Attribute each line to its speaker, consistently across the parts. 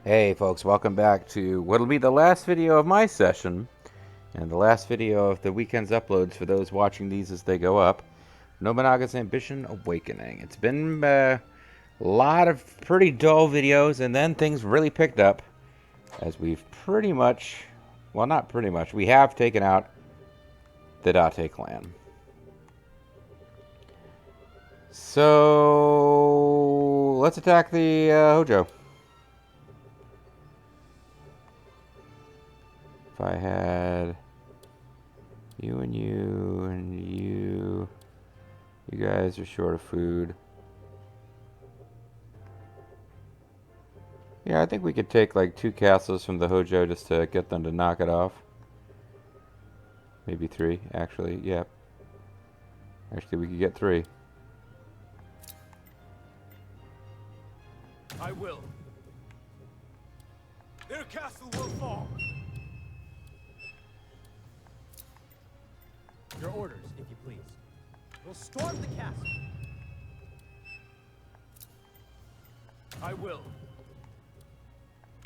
Speaker 1: Hey folks, welcome back to what'll be the last video of my session and the last video of the weekend's uploads for those watching these as they go up. Nobunaga's Ambition Awakening. It's been a lot of pretty dull videos, and then things really picked up as we've pretty much, well, not pretty much, we have taken out the Date clan. So let's attack the Hojo. If I had you and you and you guys are short of food. Yeah, I think we could take like 2 castles from the Hojo just to get them to knock it off. Maybe 3, actually. Yeah. Actually, we could get 3.
Speaker 2: I will. Their castle will fall. Your orders, if you please. We'll storm the castle. I will.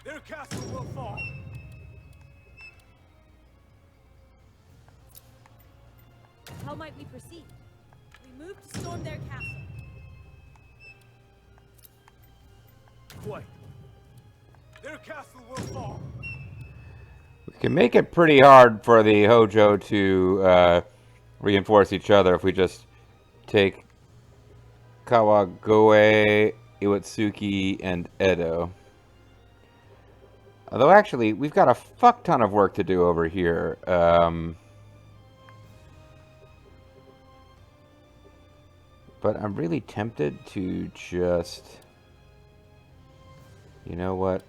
Speaker 2: Their castle will fall.
Speaker 3: How might we proceed? We move to storm their castle.
Speaker 2: Quite. Their castle will fall.
Speaker 1: We can make it pretty hard for the Hojo to reinforce each other if we just take Kawagoe, Iwatsuki, and Edo. Although, actually, we've got a fuck ton of work to do over here. But I'm really tempted to just... You know what?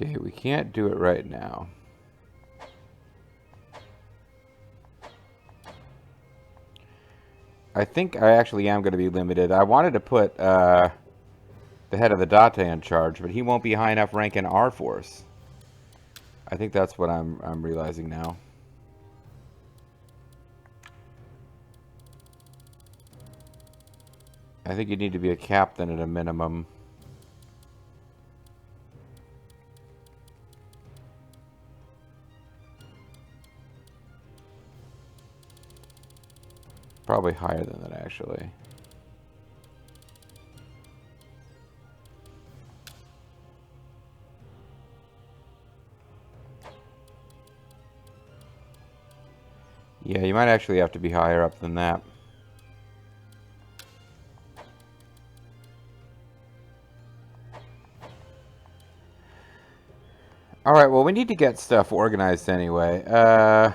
Speaker 1: Okay, we can't do it right now. I think I actually am going to be limited. I wanted to put the head of the Date in charge, but he won't be high enough rank in our force. I think that's what I'm realizing now. I think you need to be a captain at a minimum. Probably higher than that, actually. Yeah, you might actually have to be higher up than that. Alright, well, we need to get stuff organized anyway.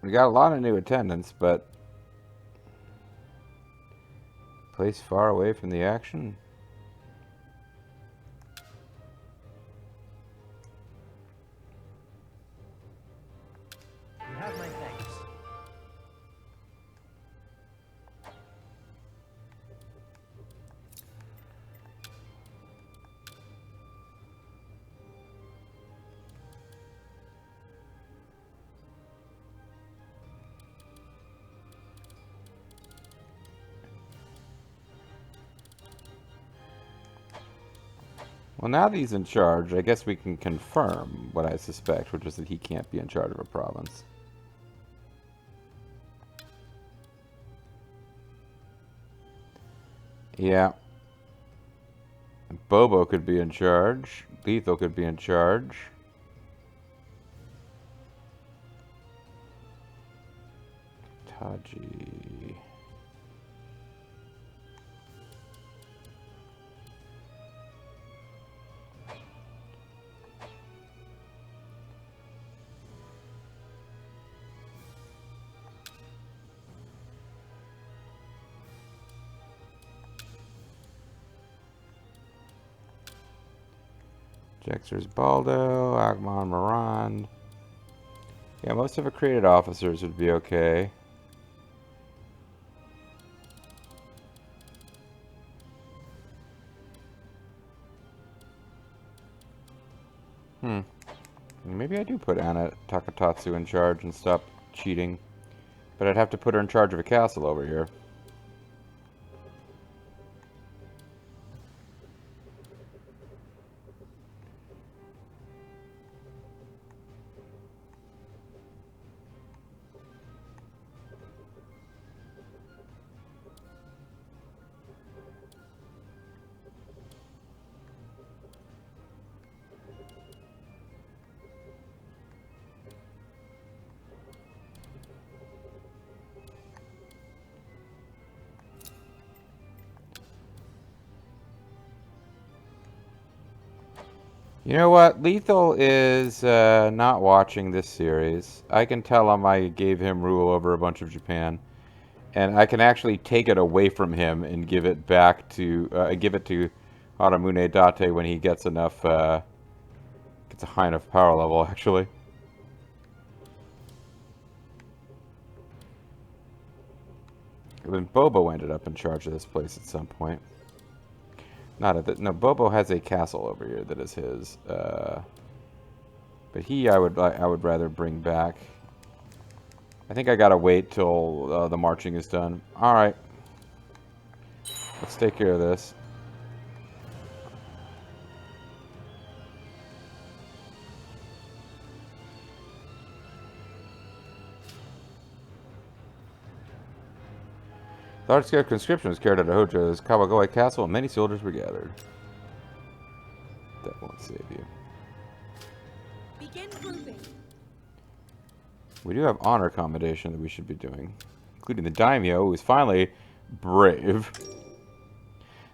Speaker 1: We got a lot of new attendants, but... Place far away from the action?
Speaker 2: You have my thanks.
Speaker 1: Well, now that he's in charge, I guess we can confirm what I suspect, which is that he can't be in charge of a province. Yeah. Bobo could be in charge. Lethal could be in charge. Taji. Jexer's Baldo, Agmon Morand. Yeah, most of accredited officers would be okay. Maybe I do put Anna Takatatsu in charge and stop cheating. But I'd have to put her in charge of a castle over here. You know what? Lethal is not watching this series. I can tell him I gave him rule over a bunch of Japan. And I can actually take it away from him and give it back to, Haramune Date when he gets enough, gets a high enough power level, actually. When Bobo ended up in charge of this place at some point. Not at the, no, Bobo has a castle over here that is his. But I would rather bring back. I think I gotta wait till the marching is done. All right, let's take care of this. Large-scale conscription was carried out at Hojo's Kawagoe Castle, and many soldiers were gathered. That won't save you.
Speaker 3: Begin grouping.
Speaker 1: We do have honor commendation that we should be doing, including the daimyo, who is finally brave.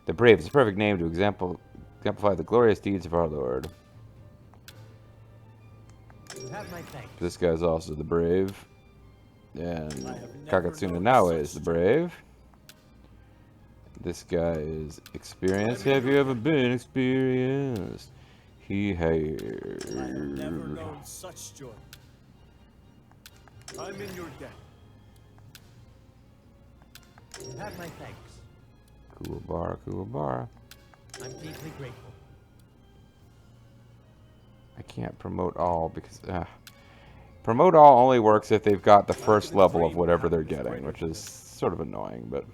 Speaker 1: The brave is a perfect name to exemplify the glorious deeds of our Lord.
Speaker 2: You have my thanks.
Speaker 1: This guy's also the brave. And Kakatsuna Naoe is the brave. This guy is experienced. Have you ever been experienced? He has.
Speaker 2: I have never known such joy. I'm in your debt. You have my thanks.
Speaker 1: Kuwabara, Kuwabara.
Speaker 2: I'm deeply grateful.
Speaker 1: I can't promote all because promote all only works if they've got the first level of whatever they're getting, which is sort of annoying, but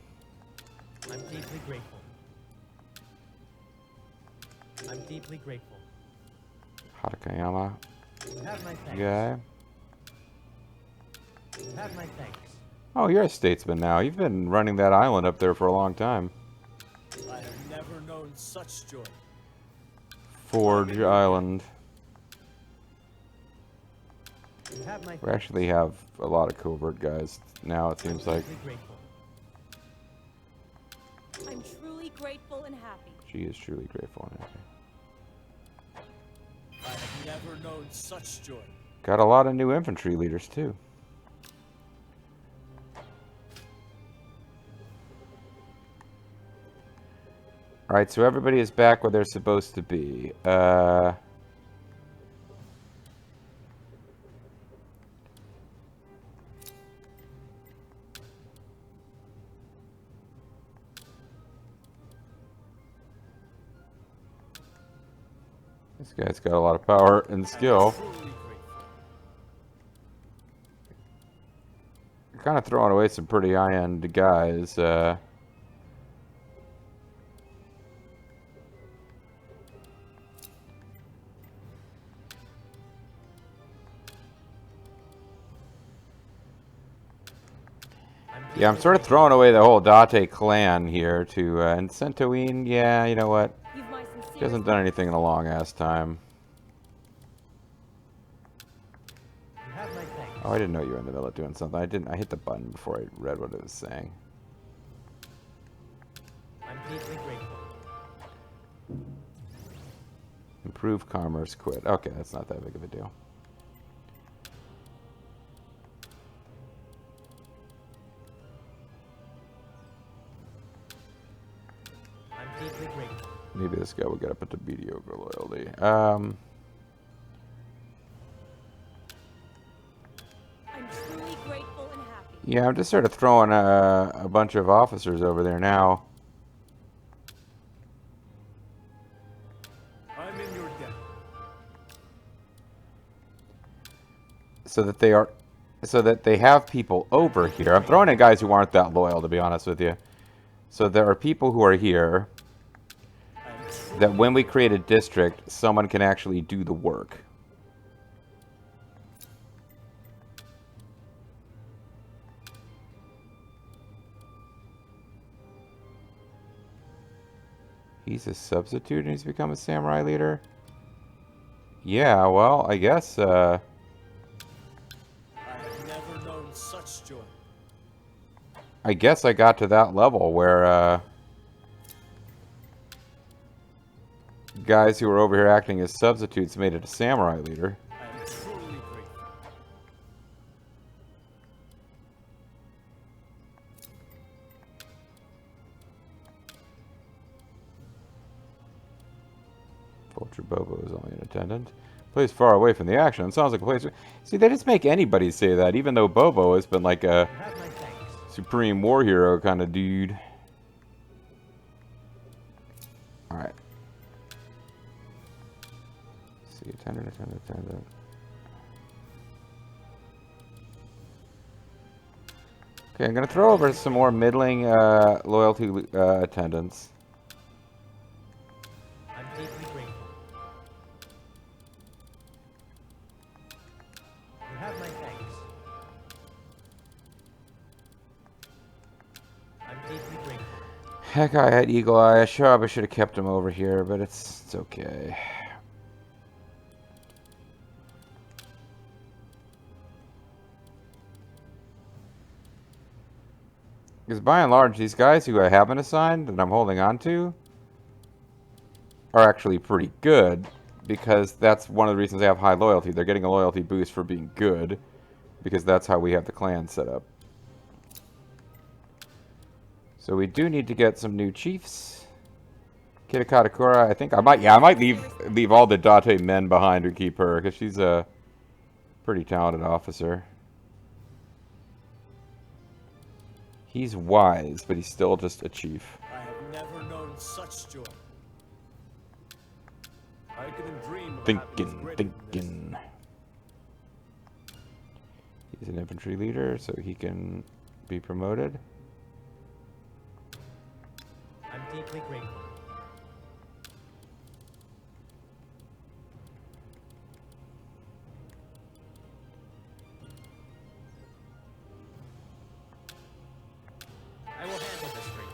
Speaker 2: I'm deeply grateful. I'm deeply grateful.
Speaker 1: Hatakayama
Speaker 2: You have my thanks.
Speaker 1: guy.
Speaker 2: You have my thanks.
Speaker 1: Oh, you're a statesman now. You've been running that island up there for a long time.
Speaker 2: I have never known such joy.
Speaker 1: Forge Island.
Speaker 2: You have my
Speaker 1: We actually have a lot of covert guys now, it seems like.
Speaker 2: deeply grateful.
Speaker 3: I'm truly grateful and happy.
Speaker 1: She is truly grateful and happy.
Speaker 2: I have never known such joy.
Speaker 1: Got a lot of new infantry leaders, too. Alright, so everybody is back where they're supposed to be. This guy's got a lot of power and skill.
Speaker 2: Truly grateful.
Speaker 1: Kind of throwing away some pretty high-end guys. Yeah, I'm sort of throwing away the whole Date clan here to, and Centoine, yeah, you know what?
Speaker 3: You've my
Speaker 1: He
Speaker 3: sincere.
Speaker 1: hasn't done anything in a long-ass time.
Speaker 2: You have my thanks.
Speaker 1: Oh, I didn't know you were in the middle of doing something. I hit the button before I read what it was saying.
Speaker 2: I'm deeply grateful.
Speaker 1: Improve commerce, quit. Okay, that's not that big of a deal.
Speaker 2: I'm deeply grateful.
Speaker 1: Maybe this guy will get up into mediocre loyalty.
Speaker 3: I'm truly grateful and happy.
Speaker 1: Yeah, I'm just sort of throwing a bunch of officers over there now.
Speaker 2: I'm in your debt.
Speaker 1: So that they have people over here. I'm throwing in guys who aren't that loyal, to be honest with you. So there are people who are here that when we create a district, someone can actually do the work. He's a substitute and he's become a samurai leader? Yeah, well, I guess,
Speaker 2: I have never known such joy.
Speaker 1: I guess I got to that level where, guys who were over here acting as substitutes made it a samurai leader.
Speaker 2: I am truly grateful.
Speaker 1: Vulture Bobo is only an attendant. Place far away from the action. It sounds like a place... See, they just make anybody say that, even though Bobo has been like a
Speaker 2: You have my thanks.
Speaker 1: supreme war hero kind of dude. Alright. See, attendant. Okay, I'm going to throw over some more middling loyalty attendants.
Speaker 2: I'm deeply grateful. You have my thanks. I'm deeply grateful.
Speaker 1: Heck, I had Eagle Eye. I should have kept him over here, but it's okay. Because by and large, these guys who I haven't assigned that I'm holding on to are actually pretty good, because that's one of the reasons they have high loyalty. They're getting a loyalty boost for being good, because that's how we have the clan set up. So we do need to get some new chiefs. Kitakatakura, I think I might leave all the Date men behind and keep her, because she's a pretty talented officer. He's wise, but he's still just a chief.
Speaker 2: I have never known such joy. I couldn't dream of happiness greater than this.
Speaker 1: Thinking. He's an infantry leader, so he can be promoted.
Speaker 2: I'm deeply grateful. I will handle this for you.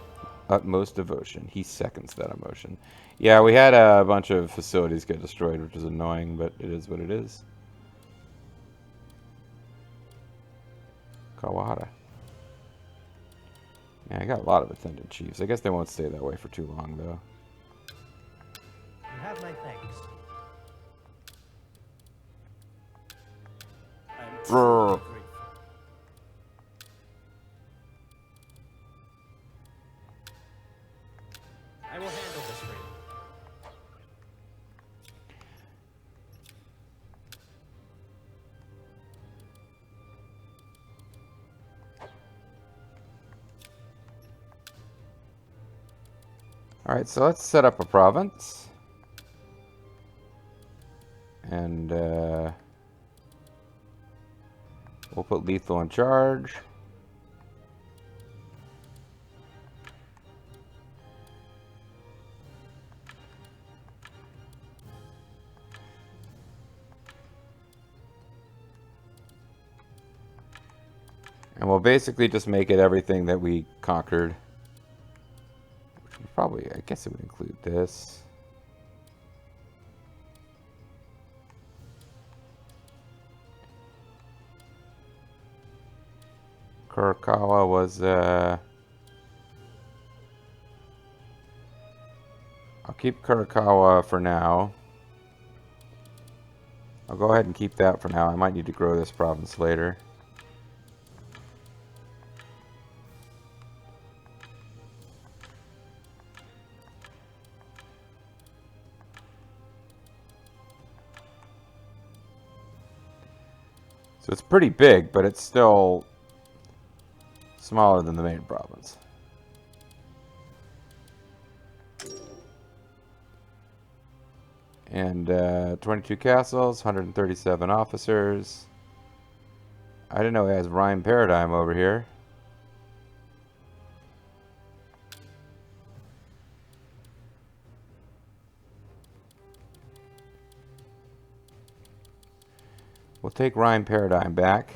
Speaker 1: Utmost devotion. He seconds that emotion. Yeah, we had a bunch of facilities get destroyed, which is annoying, but it is what it is. Kawahara. Yeah, I got a lot of attendant chiefs. I guess they won't stay that way for too long, though.
Speaker 2: You have my thanks. I am truly grateful. I will handle this for you.
Speaker 1: Alright, so let's set up a province. And we'll put Lethal in charge. And we'll basically just make it everything that we conquered. Which would probably, I guess it would include this. Kurokawa was, I'll keep Kurokawa for now. I'll go ahead and keep that for now. I might need to grow this province later. So it's pretty big, but it's still smaller than the main province. And 22 castles, 137 officers. I didn't know it has rhyme paradigm over here. We'll take rhyme paradigm back.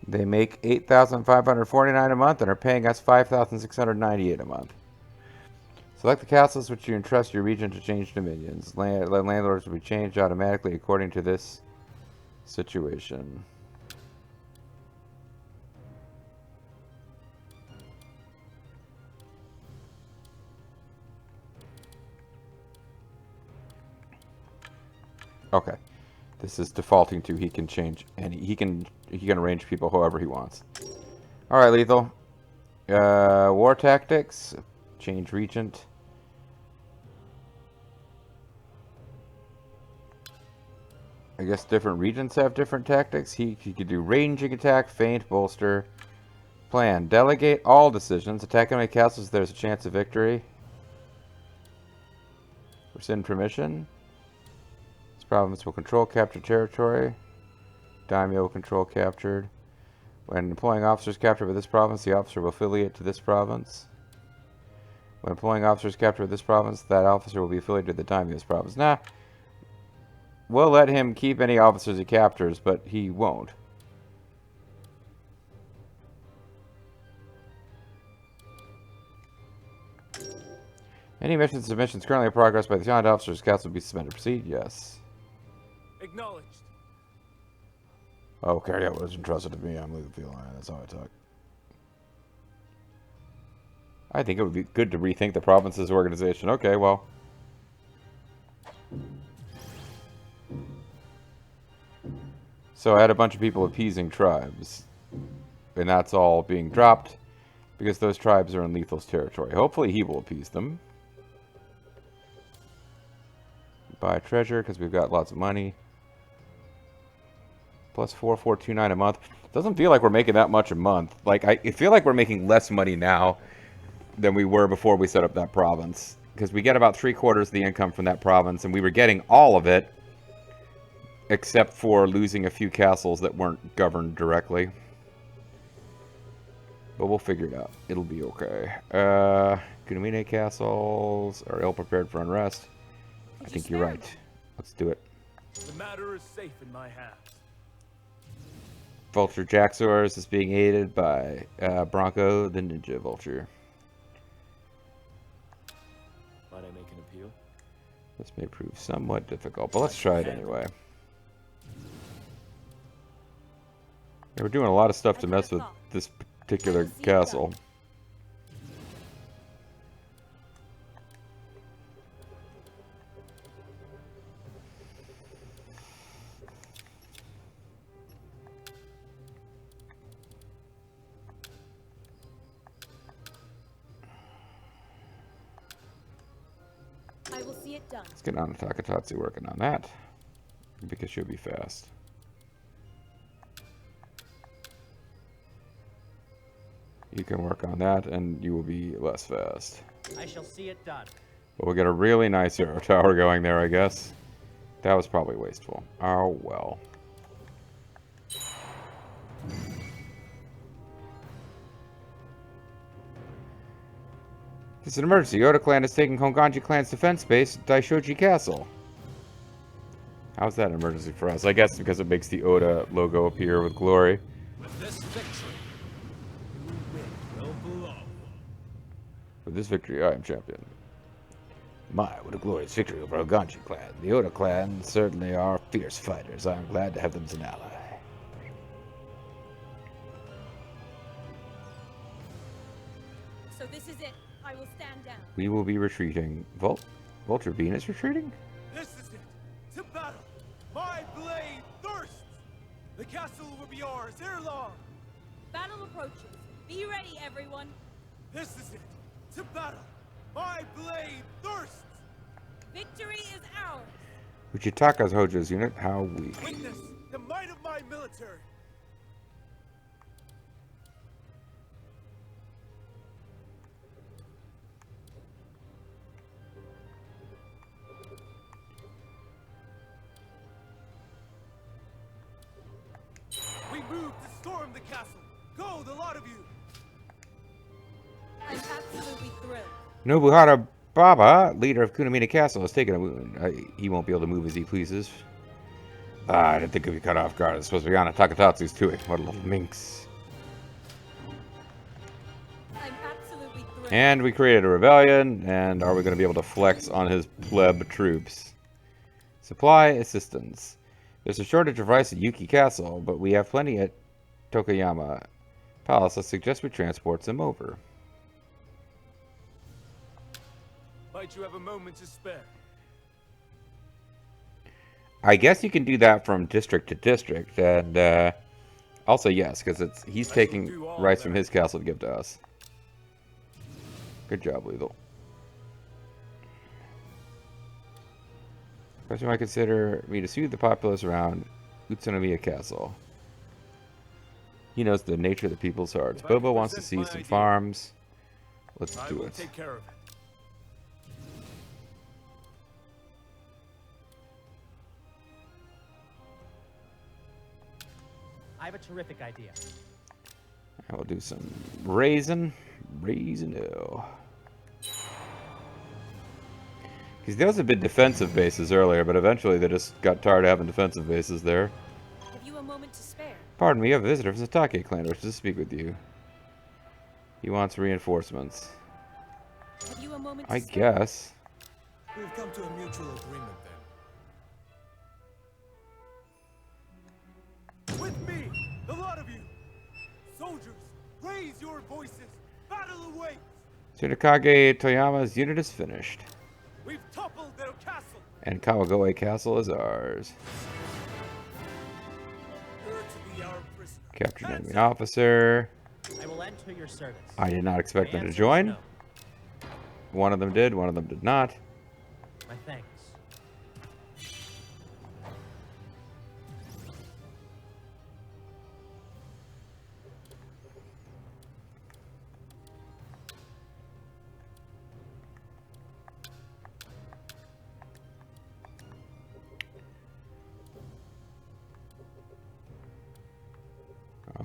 Speaker 1: They make $8,549 a month and are paying us $5,698 a month. Select the castles which you entrust your region to change dominions. Landlords will be changed automatically according to this situation. Okay. This is defaulting to he can change any he can arrange people however he wants. Alright, Lethal. War tactics. Change regent. I guess different regions have different tactics. He could do ranging attack, feint, bolster. Plan. Delegate all decisions. Attack enemy castles, there's a chance of victory. Rescind permission. This province will control captured territory. Daimyo will control captured. When employing officers captured by this province, the officer will affiliate to this province. When employing officers captured by this province, that officer will be affiliated to the Daimyo's province. Nah. We'll let him keep any officers he captures, but he won't. Any mission submissions currently in progress by the assigned officers' castle will be suspended. Proceed? Yes.
Speaker 2: Acknowledged.
Speaker 1: Oh, carry out what is entrusted to me. I'm leaving Feline. That's how I talk. I think it would be good to rethink the province's organization. Okay, well. So I had a bunch of people appeasing tribes. And that's all being dropped because those tribes are in Lethal's territory. Hopefully he will appease them. Buy treasure because we've got lots of money. Plus 4,429 a month. Doesn't feel like we're making that much a month. Like I feel like we're making less money now than we were before we set up that province. Because we get about 3/4 of the income from that province, and we were getting all of it, except for losing a few castles that weren't governed directly. But we'll figure it out. It'll be okay. Kunamine castles are ill prepared for unrest. I think you're right. Let's do it.
Speaker 2: The matter is safe in my hands.
Speaker 1: Vulture Jaxors is being aided by Bronco, the Ninja Vulture.
Speaker 2: Might I make an appeal?
Speaker 1: This may prove somewhat difficult, but let's try it anyway. Yeah, we're doing a lot of stuff to mess with this particular castle.
Speaker 3: I will see it done.
Speaker 1: Let's get on to Takatatsu working on that, because she'll be fast. You can work on that, and you will be less fast.
Speaker 2: I shall see it done.
Speaker 1: But we'll get a really nice arrow tower going there, I guess. That was probably wasteful. Oh, well. It's an emergency. Oda clan is taking Honganji clan's defense base at Daishoji Castle. How's that an emergency for us? I guess because it makes the Oda logo appear with glory.
Speaker 2: With this victory, you win will blow.
Speaker 1: With this victory, I am champion. My, what a glorious victory over Honganji clan. The Oda clan certainly are fierce fighters. I am glad to have them as an ally.
Speaker 3: So this is it. I will stand down.
Speaker 1: We will be retreating. Vulture Bean is retreating?
Speaker 2: This is it. To battle. My blade thirsts. The castle will be ours ere long.
Speaker 3: Battle approaches. Be ready, everyone.
Speaker 2: This is it. To battle. My blade thirsts.
Speaker 3: Victory is ours.
Speaker 1: Uchitaka's Hojo's unit, how weak.
Speaker 2: Witness the might of my military. We move to storm the castle. Go, the lot of you.
Speaker 3: I'm absolutely thrilled.
Speaker 1: Nobunaga Baba, leader of Kunamina Castle, has taken a wound. He won't be able to move as he pleases. I didn't think he'd be cut off guard. It's supposed to be on Takatatsu's too. What a little minx.
Speaker 3: I'm absolutely thrilled.
Speaker 1: And we created a rebellion, and are we going to be able to flex on his pleb troops? Supply assistance. There's a shortage of rice at Yuki Castle, but we have plenty at Tokuyama Palace. I suggest we transport some over.
Speaker 2: Might you have a moment to spare?
Speaker 1: I guess you can do that from district to district, and also yes, because he's taking rice from his castle to give to us. Good job, Lethal. Question might consider me to soothe the populace around Utsunomiya Castle. He knows the nature of the people's hearts. Bobo wants to see some farms. Let's do it.
Speaker 2: Take care of it.
Speaker 4: I have a terrific idea.
Speaker 1: I will do some raisin hill. Because those have been defensive bases earlier, but eventually they just got tired of having defensive bases there.
Speaker 3: Have you a moment to spare?
Speaker 1: Pardon me, I have a visitor from the Satake clan who wishes to speak with you. He wants reinforcements.
Speaker 3: Have you a moment to
Speaker 1: I
Speaker 3: spare?
Speaker 1: guess.
Speaker 2: We've come to a mutual agreement then. With me, the lot of you. Soldiers, raise your voices. Battle awaits.
Speaker 1: Tsutakage Toyama's unit is finished.
Speaker 2: We've toppled their castle.
Speaker 1: And Kawagoe Castle is ours.
Speaker 2: You're to be our prisoner.
Speaker 1: Captured
Speaker 2: Hands
Speaker 1: enemy
Speaker 2: up.
Speaker 1: officer.
Speaker 4: I will enter your service.
Speaker 1: I did not expect
Speaker 4: My
Speaker 1: them to
Speaker 4: answer is
Speaker 1: join.
Speaker 4: no.
Speaker 1: One of them did, one of them did not.
Speaker 4: My thanks.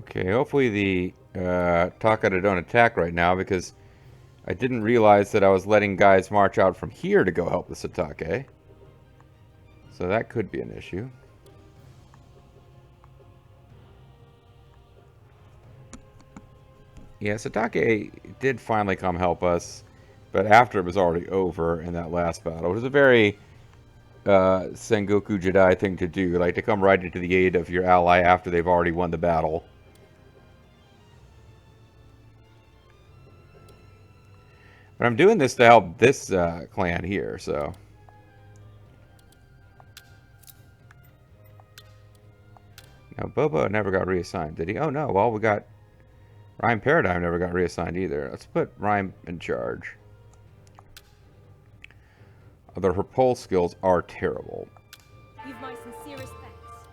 Speaker 1: Okay, hopefully the Takata don't attack right now, because I didn't realize that I was letting guys march out from here to go help the Satake. So that could be an issue. Yeah, Satake did finally come help us, but after it was already over in that last battle. It was a very Sengoku Jedi thing to do, like to come right into the aid of your ally after they've already won the battle. But I'm doing this to help this clan here, so. Now, Bobo never got reassigned, did he? Oh, no. Well, we got... Rhyme Paradigm never got reassigned either. Let's put Rhyme in charge. Although her pole skills are terrible.
Speaker 3: You've my sincerest thanks.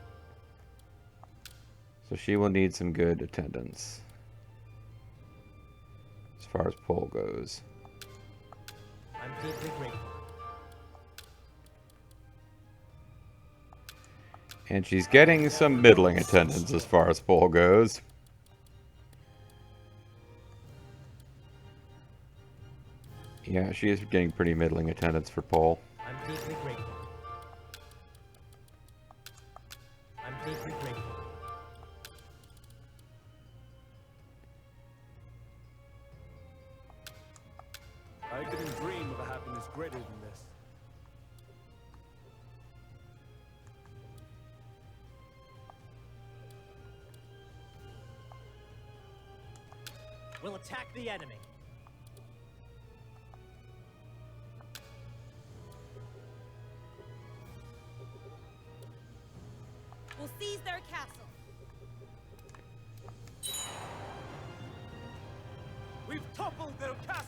Speaker 1: So she will need some good attendance. As far as pole goes.
Speaker 4: I'm deeply grateful.
Speaker 1: And she's getting some middling attendance as far as pole goes. Yeah, she is getting pretty middling attendance for pole.
Speaker 4: I'm deeply grateful. I'm deeply grateful.
Speaker 2: I didn't dream of a happiness greater than this.
Speaker 4: We'll attack the enemy.
Speaker 3: We'll seize their castle.
Speaker 2: We've toppled their castle.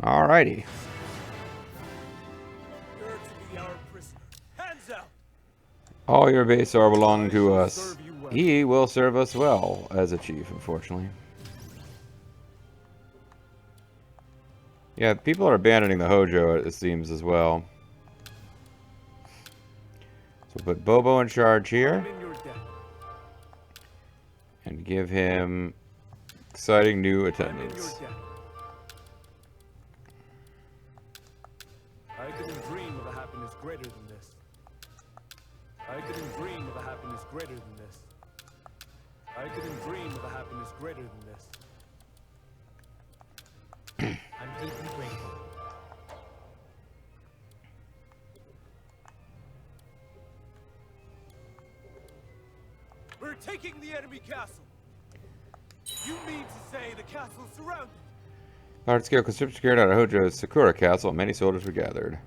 Speaker 1: Alrighty.
Speaker 2: You're to be our prisoner. Hands out.
Speaker 1: All your base are belong to
Speaker 2: shall
Speaker 1: us.
Speaker 2: serve you well.
Speaker 1: He will serve us well as a chief, unfortunately. Yeah, people are abandoning the Hojo, it seems, as well. So put Bobo in charge here.
Speaker 2: I'm in your debt.
Speaker 1: And give him exciting new
Speaker 2: I'm in your
Speaker 1: attendants.
Speaker 2: debt. I couldn't dream of a happiness greater than this. I couldn't dream of a happiness greater than this. I couldn't dream of a happiness greater than this.
Speaker 4: I'm deeply grateful.
Speaker 2: We're taking the enemy castle. You mean to say the castle's surrounded?
Speaker 1: Large-scale conscription carried out at Hojo's Sakura Castle. Many soldiers were gathered.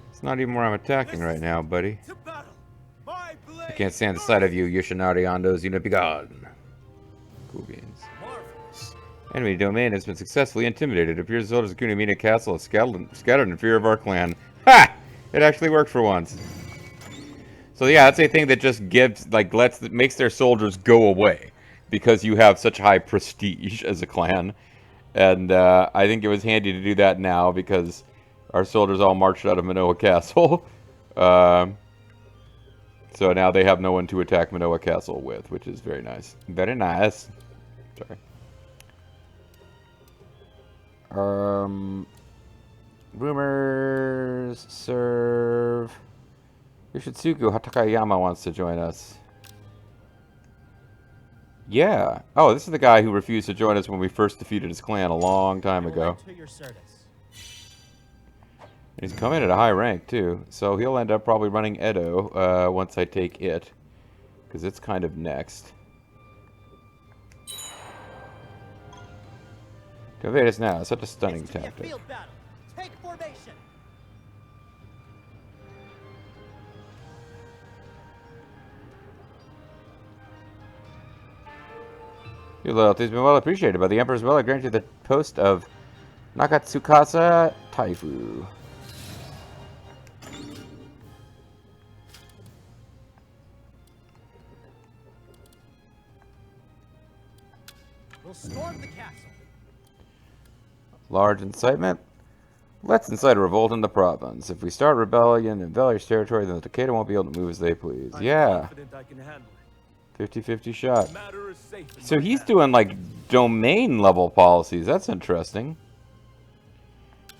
Speaker 1: It's not even where I'm attacking right now, buddy.
Speaker 2: To battle. My blade.
Speaker 1: I can't stand the sight of you, Yoshinari Ando's unit. Be gone. Cool beans.
Speaker 2: Marvelous.
Speaker 1: Enemy domain has been successfully intimidated. It appears the soldiers of Kunimina Castle have scattered in fear of our clan. Ha! It actually worked for once. So yeah, that's a thing that just gives, like, makes their soldiers go away. Because you have such high prestige as a clan. And I think it was handy to do that now because our soldiers all marched out of Manoa Castle. So now they have no one to attack Manoa Castle with, which is very nice. Very nice. Sorry. Rumors serve. Yoshitsugu Hatakayama wants to join us. Yeah. Oh, this is the guy who refused to join us when we first defeated his clan a long time ago.
Speaker 4: To your service.
Speaker 1: He's coming at a high rank, too. So he'll end up probably running Edo once I take it. Because it's kind of next. To invade us now. Such a stunning
Speaker 4: It's to be a
Speaker 1: tactic.
Speaker 4: field battle. Take formation.
Speaker 1: Your loyalty has been well appreciated by the Emperor as well. I grant you the post of Nakatsukasa Taifu.
Speaker 4: We'll storm the castle.
Speaker 1: Large incitement. Let's incite a revolt in the province. If we start rebellion in Valor's territory, then the Takeda won't be able to move as they please.
Speaker 2: I'm
Speaker 1: Yeah.
Speaker 2: confident I can handle it.
Speaker 1: 50-50 shot.
Speaker 2: The matter is safe in
Speaker 1: So
Speaker 2: my
Speaker 1: he's
Speaker 2: hands.
Speaker 1: doing like domain level policies. That's interesting.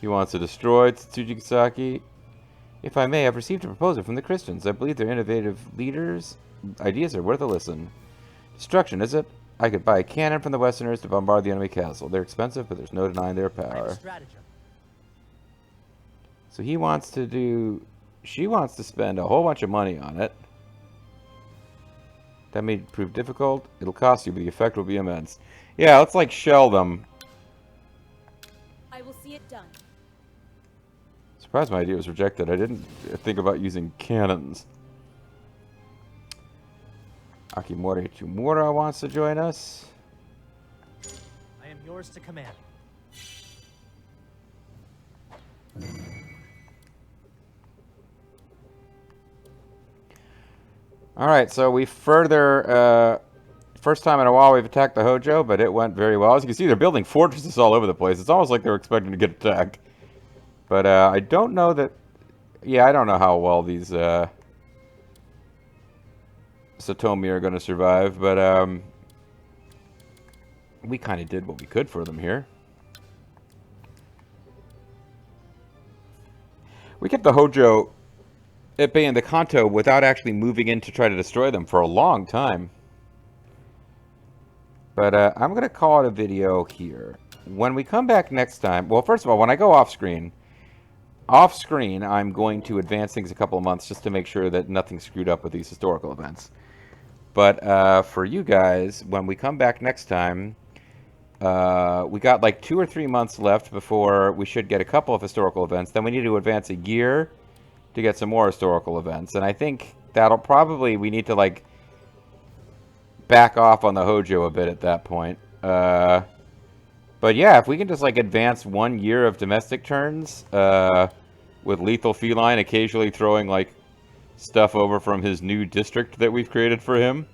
Speaker 1: He wants to destroy Tsujigasaki. If I may, I've received a proposal from the Christians. I believe their innovative leaders' ideas are worth a listen. Destruction, is it? I could buy a cannon from the Westerners to bombard the enemy castle. They're expensive, but there's no denying their
Speaker 4: I have a
Speaker 1: power.
Speaker 4: stratagem.
Speaker 1: So he wants to do... She wants to spend a whole bunch of money on it. That may prove difficult. It'll cost you, but the effect will be immense. Yeah, let's like shell them.
Speaker 3: I will see it done.
Speaker 1: Surprised my idea was rejected. I didn't think about using cannons. Akimori Chimura wants to join us.
Speaker 4: I am yours to command.
Speaker 1: Alright, so we further... first time in a while we've attacked the Hojo, but it went very well. As you can see, they're building fortresses all over the place. It's almost like they're expecting to get attacked. But I don't know that... Yeah, I don't know how well these... Satomi are going to survive, but we kind of did what we could for them here. We kept the Hojo at bay in the Kanto without actually moving in to try to destroy them for a long time. But I'm going to call it a video here. When we come back next time... Well, first of all, when I go off-screen, I'm going to advance things a couple of months just to make sure that nothing's screwed up with these historical events. But for you guys, when we come back next time, we got like 2 or 3 months left before we should get a couple of historical events. Then we need to advance a year to get some more historical events. And I think that'll probably, we need to like back off on the Hojo a bit at that point. But But yeah, if we can just like advance 1 year of domestic turns, with lethal feline occasionally throwing like stuff over from his new district that we've created for him,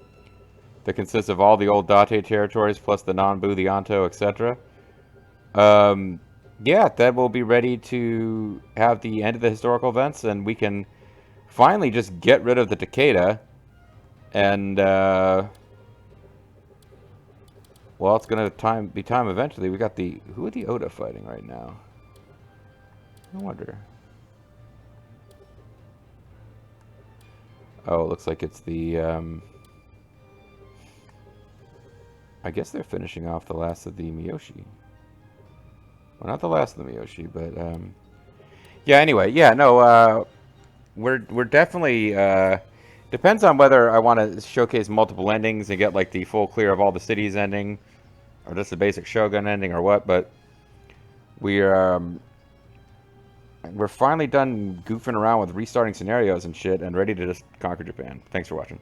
Speaker 1: that consists of all the old Date territories plus the Nanbu, the Anto, etc. Yeah, then we'll be ready to have the end of the historical events, and we can finally just get rid of the Takeda, and well, it's gonna be time eventually. We got who are the Oda fighting right now? I wonder. Oh, it looks like it's the I guess they're finishing off the last of the Miyoshi. Well, not the last of the Miyoshi, but yeah. Anyway, yeah, no, we're definitely depends on whether I want to showcase multiple endings and get like the full clear of all the cities ending, or just the basic Shogun ending, or what. But we're finally done goofing around with restarting scenarios and shit, and ready to just conquer Japan. Thanks for watching.